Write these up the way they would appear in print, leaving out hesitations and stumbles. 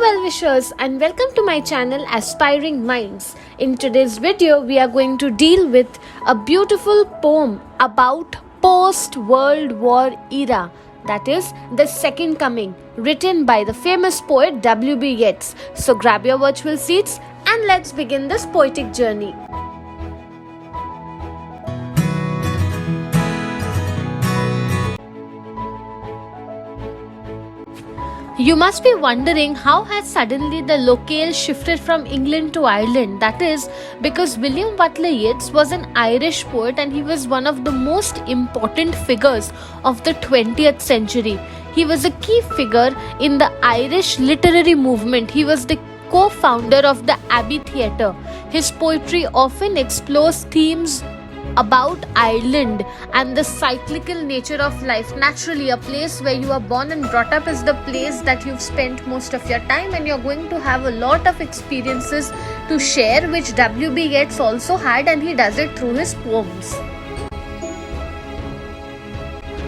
well-wishers, and welcome to my channel Aspiring Minds. In today's video, we are going to deal with a beautiful poem about post-World War era, that is, the Second Coming, written by the famous poet W.B. Yeats. So grab your virtual seats and let's begin this poetic journey. You must be wondering how has suddenly the locale shifted from England to Ireland. That is because William Butler Yeats was an Irish poet and he was one of the most important figures of the 20th century. He was a key figure in the Irish literary movement. He was the co-founder of the Abbey Theatre. His poetry often explores themes about Ireland and the cyclical nature of life. Naturally, a place where you are born and brought up is the place that you've spent most of your time, and you're going to have a lot of experiences to share, which W.B. Yeats also had, and he does it through his poems.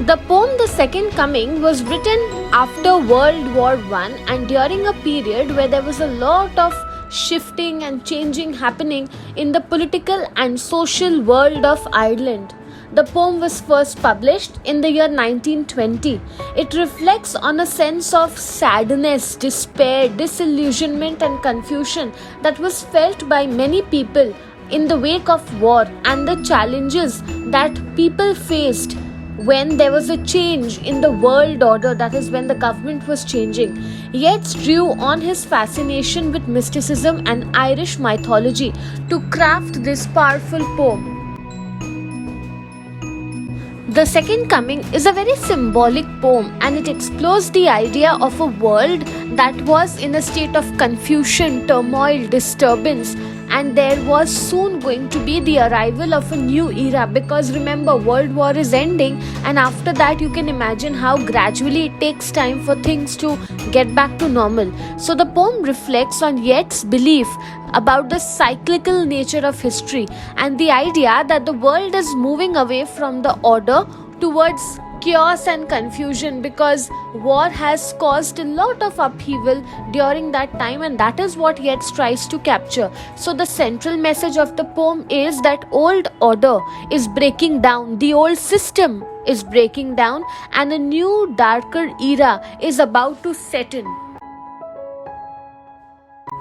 The poem The Second Coming was written after World War I and during a period where there was a lot of shifting and changing happening in the political and social world of Ireland. The poem was first published in the year 1920. It reflects on a sense of sadness, despair, disillusionment and confusion that was felt by many people in the wake of war and the challenges that people faced when there was a change in the world order, that is when the government was changing. Yeats drew on his fascination with mysticism and Irish mythology to craft this powerful poem. The Second Coming is a very symbolic poem and it explores the idea of a world that was in a state of confusion, turmoil, disturbance, and there was soon going to be the arrival of a new era, because remember, World War is ending, and after that you can imagine how gradually it takes time for things to get back to normal. So the poem reflects on Yeats' belief about the cyclical nature of history and the idea that the world is moving away from the order towards chaos and confusion, because war has caused a lot of upheaval during that time, and that is what Yeats tries to capture. So the central message of the poem is that old order is breaking down, the old system is breaking down, and a new darker era is about to set in.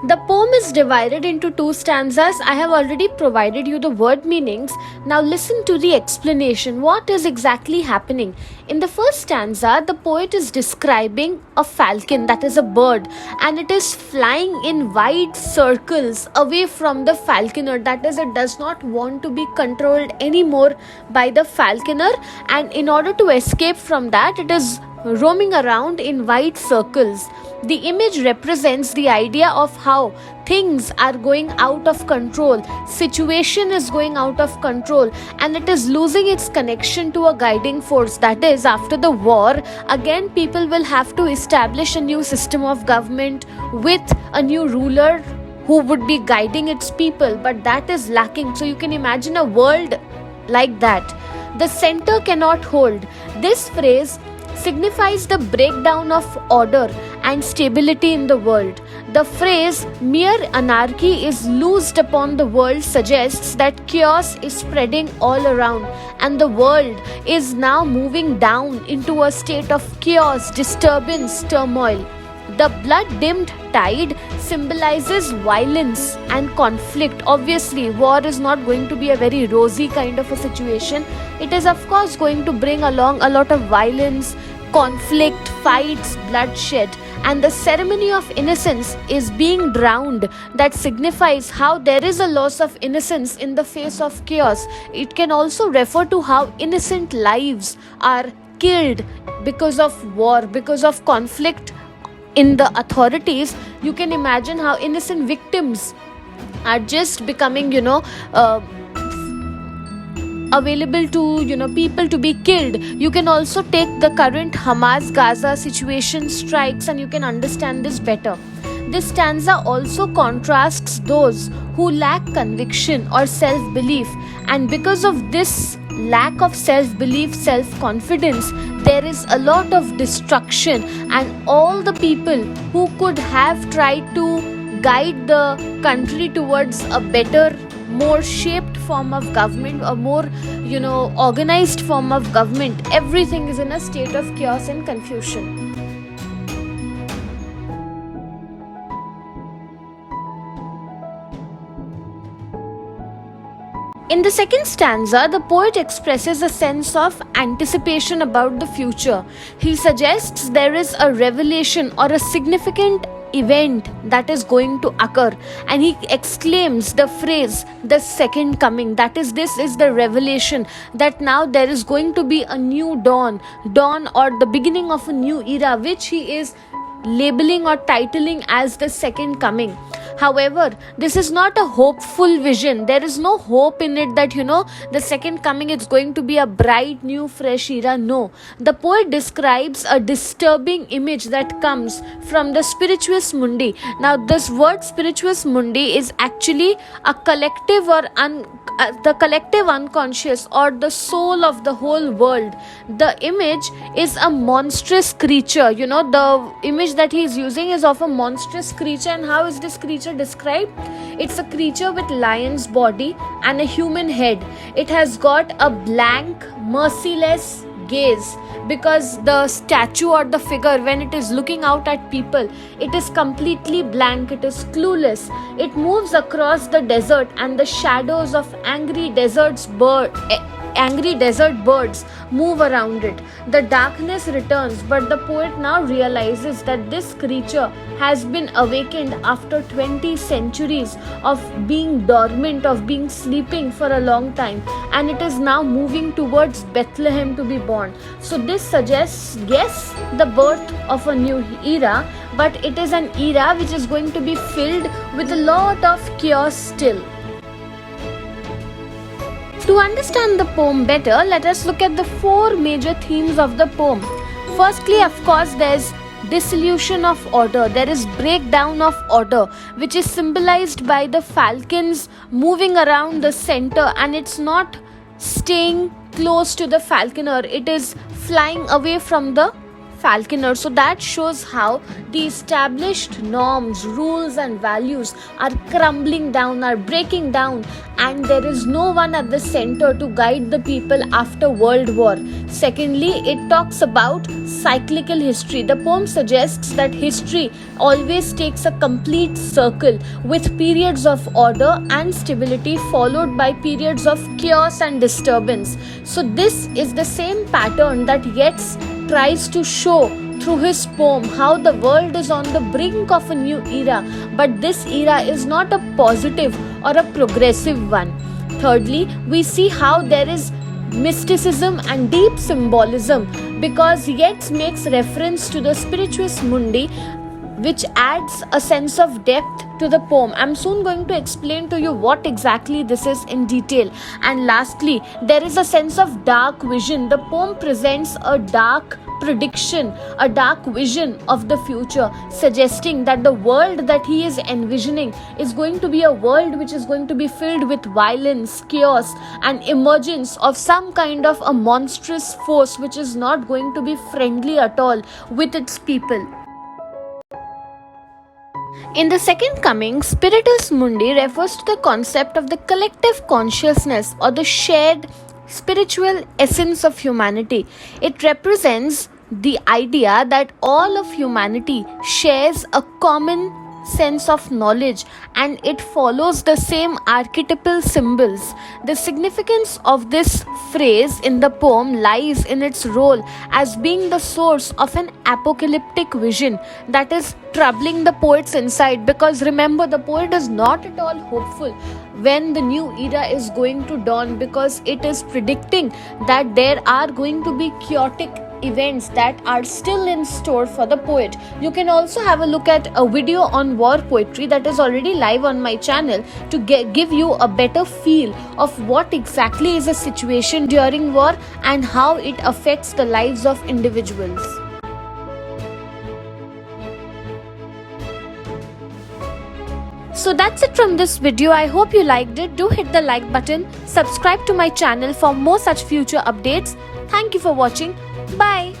The poem is divided into two stanzas. I have already provided you the word meanings. Now listen to the explanation. What is exactly happening? In the first stanza, the poet is describing a falcon, that is a bird, and it is flying in wide circles away from the falconer. That is, it does not want to be controlled anymore by the falconer, and in order to escape from that, it is roaming around in wide circles. The image represents the idea of how things are going out of control, situation is going out of control, and it is losing its connection to a guiding force. That is, after the war, again people will have to establish a new system of government with a new ruler who would be guiding its people, but that is lacking. So you can imagine a world like that. The center cannot hold. This phrase signifies the breakdown of order and stability in the world. The phrase mere anarchy is loosed upon the world suggests that chaos is spreading all around and the world is now moving down into a state of chaos, disturbance, turmoil. The blood-dimmed tide symbolizes violence and conflict. Obviously, war is not going to be a very rosy kind of a situation. It is, of course, going to bring along a lot of violence, conflict, fights, bloodshed, and the ceremony of innocence is being drowned. That signifies how there is a loss of innocence in the face of chaos. It can also refer to how innocent lives are killed because of war, because of conflict in the authorities. You can imagine how innocent victims are just becoming, available to people to be killed. You can also take the current Hamas-Gaza situation strikes and you can understand this better. This stanza also contrasts those who lack conviction or self-belief, and because of this lack of self-belief, self-confidence, there is a lot of destruction, and all the people who could have tried to guide the country towards a better, more shaped form of government, a more organized form of government, everything is in a state of chaos and confusion. In the second stanza, the poet expresses a sense of anticipation about the future. He suggests there is a revelation or a significant event that is going to occur, and he exclaims the phrase, the second coming. That is, this is the revelation that now there is going to be a new dawn or the beginning of a new era, which he is labeling or titling as the second coming. However, this is not a hopeful vision. There is no hope in it that the second coming is going to be a bright new fresh era. No, the poet describes a disturbing image that comes from the spirituous mundi. Now this word spirituous mundi is actually a collective or the collective unconscious, or the soul of the whole world. The image is a monstrous creature. The image that he is using is of a monstrous creature. And how is this creature described? It's a creature with lion's body and a human head. It has got a blank, merciless gaze, because the statue or the figure, when it is looking out at people, it is completely blank, it is clueless. It moves across the desert, and the shadows of angry desert birds move around it. The darkness returns, but the poet now realizes that this creature has been awakened after 20 centuries of being dormant, of being sleeping for a long time, and it is now moving towards Bethlehem to be born. So this suggests, yes, the birth of a new era, but it is an era which is going to be filled with a lot of chaos still. To understand the poem better, let us look at the four major themes of the poem. Firstly, of course, there's dissolution of order. There is breakdown of order, which is symbolized by the falcons moving around the center, and it's not staying close to the falconer, it is flying away from the falconer. So that shows how the established norms, rules and values are crumbling down, are breaking down, and there is no one at the center to guide the people after World War. Secondly, it talks about cyclical history. The poem suggests that history always takes a complete circle, with periods of order and stability followed by periods of chaos and disturbance. So this is the same pattern that Yeats tries to show through his poem, how the world is on the brink of a new era, but this era is not a positive or a progressive one. Thirdly, we see how there is mysticism and deep symbolism, because Yeats makes reference to the spirituous mundi, which adds a sense of depth to the poem. I'm soon going to explain to you what exactly this is in detail. And lastly, there is a sense of dark vision. The poem presents a dark prediction, a dark vision of the future, suggesting that the world that he is envisioning is going to be a world which is going to be filled with violence, chaos, and emergence of some kind of a monstrous force which is not going to be friendly at all with its people. In the second coming, Spiritus Mundi refers to the concept of the collective consciousness or the shared spiritual essence of humanity. It represents the idea that all of humanity shares a common sense of knowledge, and it follows the same archetypal symbols. The significance of this phrase in the poem lies in its role as being the source of an apocalyptic vision that is troubling the poet's inside, because remember, the poet is not at all hopeful when the new era is going to dawn, because it is predicting that there are going to be chaotic events that are still in store for the poet. You can also have a look at a video on war poetry that is already live on my channel to give you a better feel of what exactly is a situation during war and how it affects the lives of individuals. So that's it from this video. I hope you liked it. Do hit the like button. Subscribe to my channel for more such future updates. Thank you for watching. Bye.